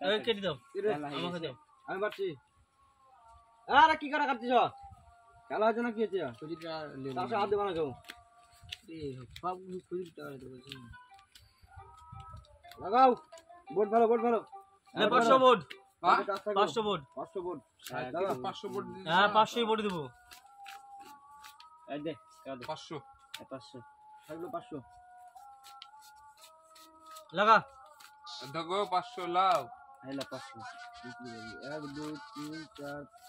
এই কেটে দাও আমাকে দাও আমি পারছি আরে কি করে কাটছিস খেলা হচ্ছে না কি হচ্ছে খুঁজিটা তার সাথে হাত দেবো না কেউ সব খুঁজিটা লাগাও বোর্ড ভালো 500 বোর্ড 500 বোর্ড 500 বোর্ড 500 বোর্ড হ্যাঁ 500 বোর্ড দেবো এই দে 500 500 থাকলো 500 লাগা দেখো 500 লাও আইলা 500 1 2 3 4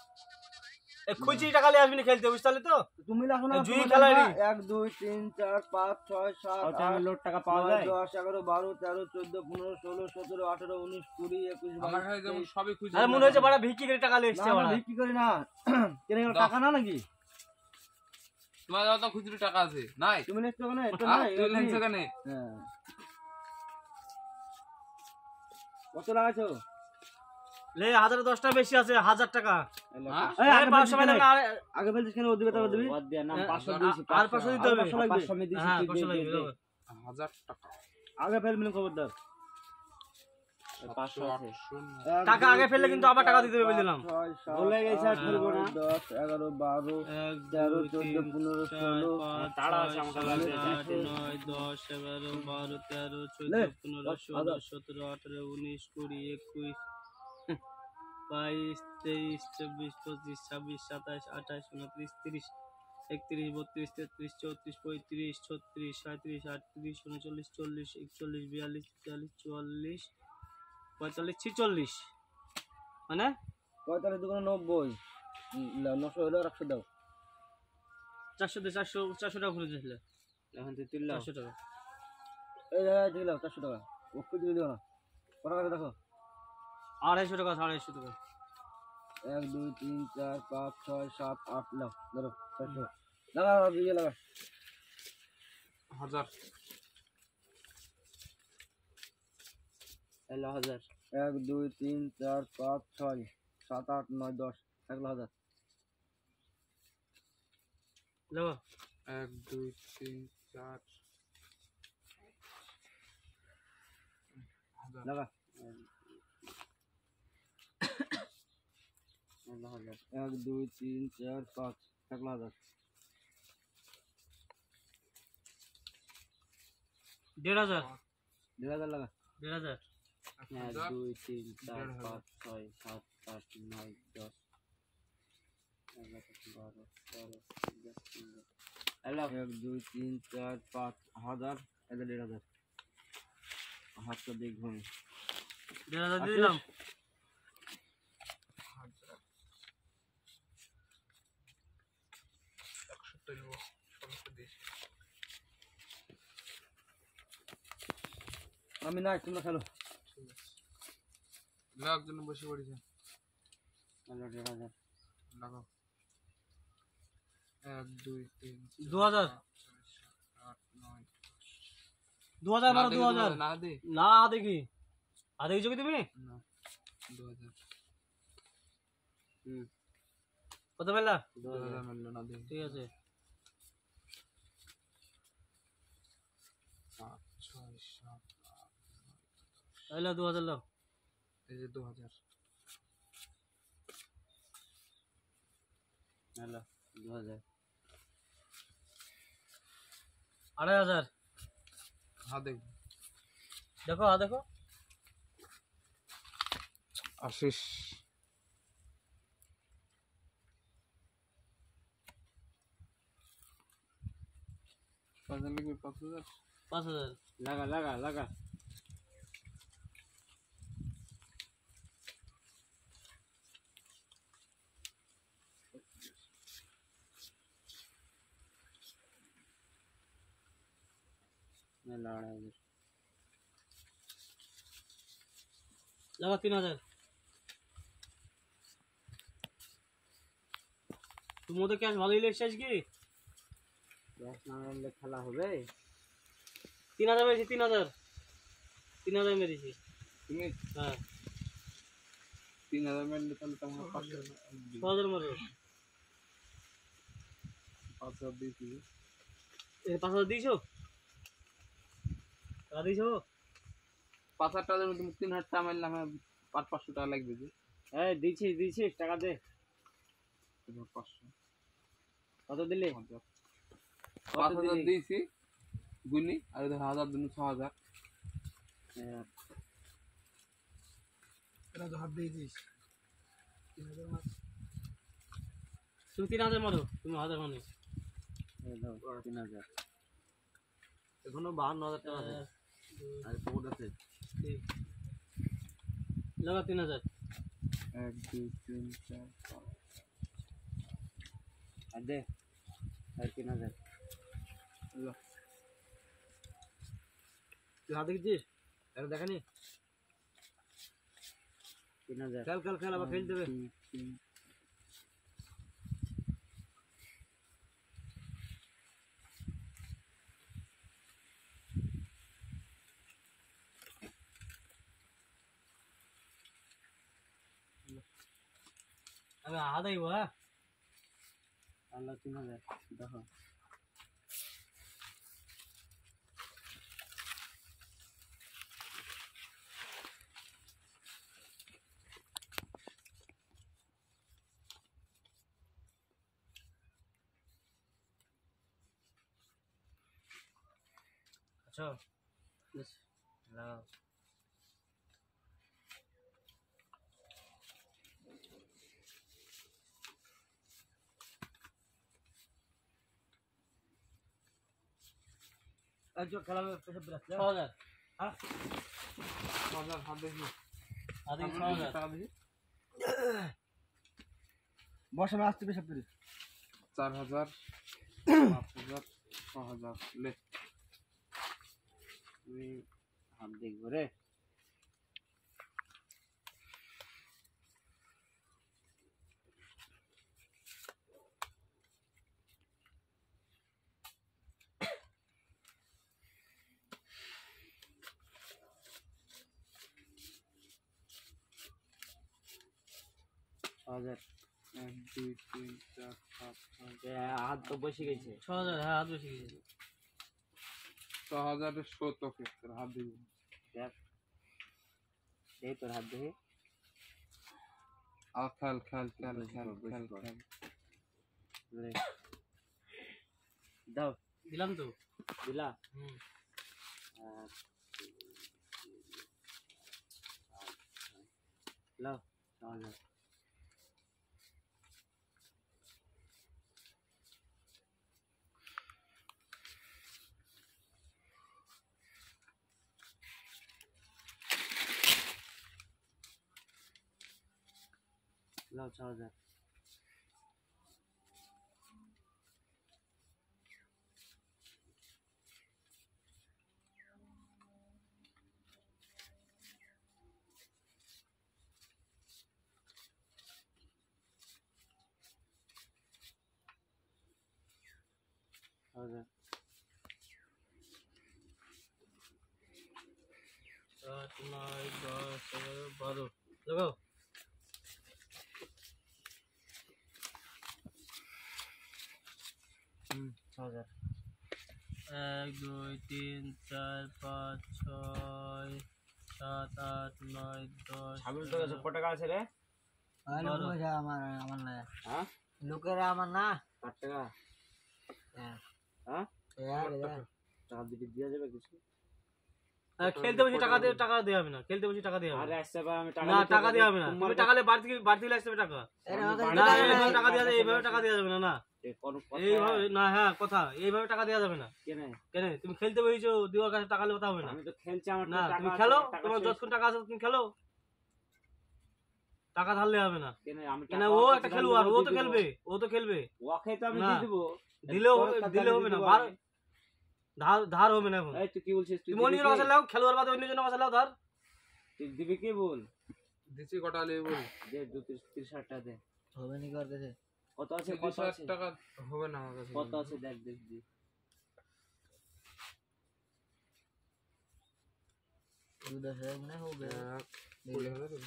এই খুঁজি টাকা নিয়ে আসবি না খেলতে বুঝতে পারলি তো তুমি লাগো না জুই খেলা রে 1 2 3 4 5 6 7 8 লোড টাকা পাওয়া যায় 10 11 12 13 14 15 16 17 18 19 20 21 আমার কাছে যেমন সবই খুঁজে আরে মনে হচ্ছে বড় ভিকি করে টাকা নিয়ে এসেছে বড় ভিকি করি না কেন টাকা না নাকি তোমার যত খুচরো টাকা আছে নাই তুমি নেছো কেন এটা নাই তুই লেনছো কেন হ্যাঁ কত লাগাইছো লে 1010 টাকা বেশি আছে 1000 টাকা এই আরে 500 মানে আগে বলছিস কেন ওদিকে টাকা দিবি বাদ দিয়া নাম 500 দিছি আর 500 দিতে হবে 500 আমি দিছি হ্যাঁ 500 লাগবে 1000 টাকা আগে ফেল মিলে খবরদার 500 টাকা আগে ফেললে কিন্তু আবার টাকা দিতে হবে বললাম বলে গেছে আর ফেলবো না 10 11 12 13 14 15 16 তাড়া আছে আমার কাছে 8 9 10 11 12 13 14 15 16 17 18 19 20 21 22 23 24 25 26 27 28 29 30 31 32 33 34 35 36 37 38 39 40 41 42 43 44 মানে 45 দুগুণ 90 900 হলো রাখতে দাও 400 দিয়ে 400 টাকা খুলে দিয়েছিলে এখন তুই 400 টাকা এই জায়গায় দিলাম 400 টাকা ওকে দিয়ে দিও না কত টাকা দেখো 250 টাকা 250 টাকা 1 2 3 4 5 6 7 8 লাও ধরো 400 লাগা দিয়ে লাগা 1000 এলো 1000 1 2 3 4 5 6 7 8 9 10 1000 লো 1 2 3 4 লাগা 1 2 3 4 5 1000 1,500 1000 লাগা 1,500 1 2 3 4 5 6 7 8 9 10 1 2 3 4 5 1000 এদের 1000 হাতটা দিয়ে ঘুমি 1,500 দিয়ে দিলাম আমি নাই তোমরা খেলো লাগ জন্য বসে পড়েছে 1000 লাগাও 1 2 3 2000 8 9 2000 মারো 2000 না দে না দেখি দেখি চোখে তুমি না 2000 কত পেলা 2000 মিললো না দে ঠিক আছে 5 6 7 এলো 2000 লাও এই যে 2000 এলো 2000 2,500 হ্যাঁ দেখ দেখো দেখো আশিস পাঁচজন লিখবি 5000 5,000 লাগা লাগা লাগা লাগা 3,000 তুমি ওদের ক্যাশ ভালোই লেগেছে কি গ্যাস না মারলে খেলা হবে 3,000 মেরেছি 3,000 মেরেছি তুমি হ্যাঁ 3000 মিললে তাহলে তোমার 5,000 মারো 5000 দিয়েছি 5,000 দিয়েছো টাকা দিয়েছো 5000 টাকার মধ্যে 3000 টাকা মারলাম 500 টাকা লাগবে যে এই দিছিস টাকা দে। 500 কত দিলি? 5000 দিয়েছি গুনি আর 1000 দিন 6000 এটা তো হাত দিয়ে দিস তুমি 3000 মারো তুমি 1000 মানে এই দাও 3000 এখনো 52000 টাকা আছে আর কোড আছে লাগা 3000 1 2 3 4 5 আর দে আর 3000 তুই হাতে দিছিস এটা দেখানি 3000 খেল আবার খেল দেবে अबे आधा ही हुआ আল্লাহ 3000 দেখো अच्छा बस लगाओ जो খেলা পেছনে ব্রাস 6000 হ্যাঁ 6000 হাত দেখি आधे 6000 টাকা দেখি বসে আসতে পেছনে তুই 4000 5000 6000 লে তুই হাত দেখবো রে হাজার 1 2 3 4 5 6 হাত তো বসে গেছে 6000 হ্যাঁ হাত বেশি গেছে 6000 এর 100 তোকে হাত দিবি দেখ এই তোর হাত দেখে আর খেল রে দাও দিলাম তো দিলা হুম লাও তাহলে লাও 6000 6000 8 9 10 11 12 लगाओ হাজার 1 2 3 4 5 6 7 8 9 10 ছাগল তো গেছে কত টাকা আছে রে আমার না হ্যাঁ লোকেরা আমার না 8 টাকা হ্যাঁ হ্যাঁ টাকা দিতে দিয়া যাবে কিছু খেলতে বসে টাকা দেওয়া হবে না খেলতে বসে টাকা দেওয়া হবে আরে আসছে ভাই আমি না টাকা দেওয়া হবে না তুমি টাকা লে বাড়তি আসতে হবে টাকা না এইভাবে টাকা দেওয়া যাবে এইভাবে টাকা দেওয়া যাবে না না এইভাবে না হ্যাঁ কথা এইভাবে টাকা দেওয়া যাবে না কেন কেন তুমি খেলতে বসেছো দিওয়ার কাছে টাকা লেতে হবে না আমি তো খেলছি আমার না টাকা তুমি আছে, খেলো টাকা তোমার শেষ। যতক্ষণ টাকা আছে তুমি খেলো টাকা ধারলে হবে না কেন আমি কেন টাকা ও আছে, একটা টাকা খেলোয়াড় দিলে ও দিয়ে তো দিবো। খেলবে ও তো খেলবে ওকে তো আমি না। দিয়ে দেবো দিলেও খরচ টাকা দিলে আমি হবে না দিবো ধার আমি। ধার হবে না এখন এই তুই কি বলছিস তুই তুমি অন্য দিবি জনের কি? কাছে লাও খেলোয়াড় বাদে অন্য জনের কাছে লাও ধার তুই দিবি কি বল দিছি কটা লে বল দে 30 টাকা দে হবে না কার কাছে কত আছে 30 টাকা হবে না আমার কাছে কত আছে দেখ দেখ দি उधर है मैंने हो गया বলে হবে তো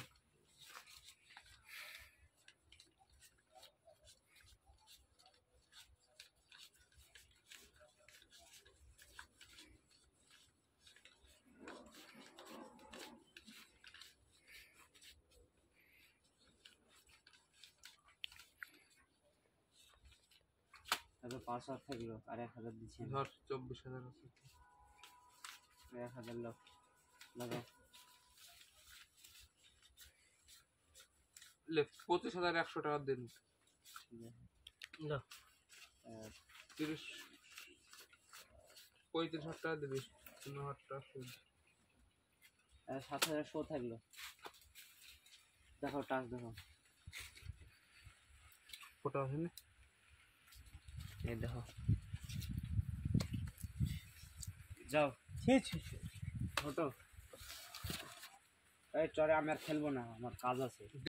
তারপর 500 থাকলো আর 1000 দিচ্ছি ধর 24,000 আছে 1000 লাখ লাগাও লে 25,100 টাকা দিন দাও 30 35,000 টাকা দিবি 15,000 টাকা সুদ 7000 শো থাকলো দেখো টাচ দেখো কত আছে না এই দেখো যাও ফটো এই চরে আমি আর খেলবো না আমার কাজ আছে